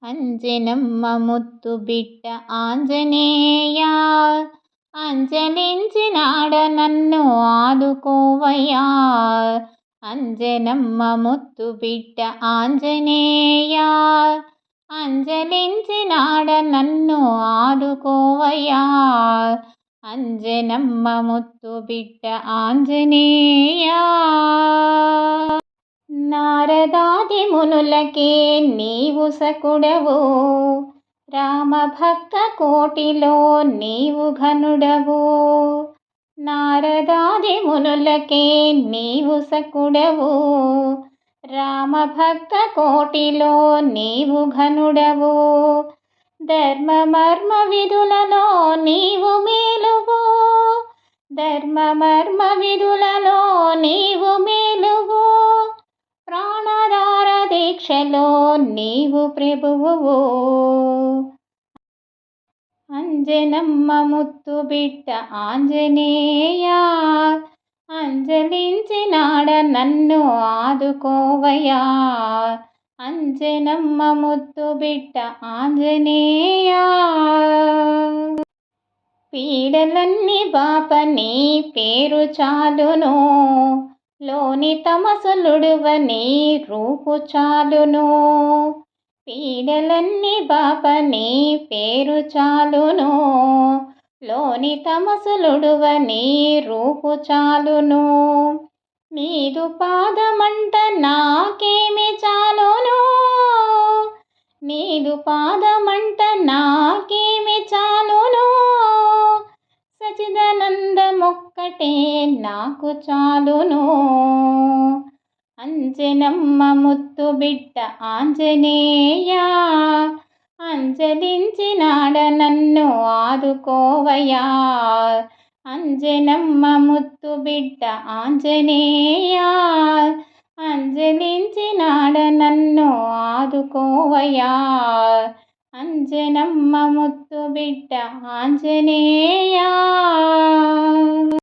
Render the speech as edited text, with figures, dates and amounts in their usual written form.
అంజనమ్మ ముత్తు బిడ్డ ఆంజనేయ, అంజలించినాడ నన్ను ఆదుకోవయ్యా. అంజనమ్మ ముత్తు బిడ్డ ఆంజనేయ, అంజలించినాడ నన్ను ఆదుకోవయ్యా. అంజనమ్మ ముత్తు బిడ్డ ఆంజనేయ. నారదాది మునులకే నీవు సకుడవు, రామభక్త కోటిలో నీవు ఘనుడవు. నారదాది మునులకే నీవు సకుడవు, రామభక్త కోటిలో నీవు ఘనుడవు. ధర్మ మర్మ విధులలో నీవు మేలువు, ధర్మ మర్మ విధులలో నీవు మేలువు. ప్రాణధార దీక్షలో నీవు ప్రభువువు. అంజనమ్మ ముత్తు బిడ్డ ఆంజనేయ, అంజలించినాడ నన్ను ఆదుకోవయ్యా. అంజనమ్మ ముత్తు బిడ్డ ఆంజనేయ. పీడలన్నీ బాప నీ పేరు చాలును, లోని తమసులుడువ నీ రూపు చాలును. పీడలన్నీ బాప నీ పేరు చాలును, లోని తమసులుడువ నీ రూపు చాలును. నీదు పాదమంట నాకేమి చాలును, నీదు పాదమంట నాకేమి చాలును. సచిదానందమొక్కటే నాకు చాలును. అంజనమ్మ ముత్తు బిడ్డ ఆంజనేయ, అంజలించినాడ నన్ను ఆదుకోవయ్యా. అంజనమ్మ ముత్తు బిడ్డ ఆంజనేయ, అంజలించినాడ నన్ను ఆదుకోవయ్యా. అంజనమ్మ ముత్తు బిడ్డ ఆంజనేయ.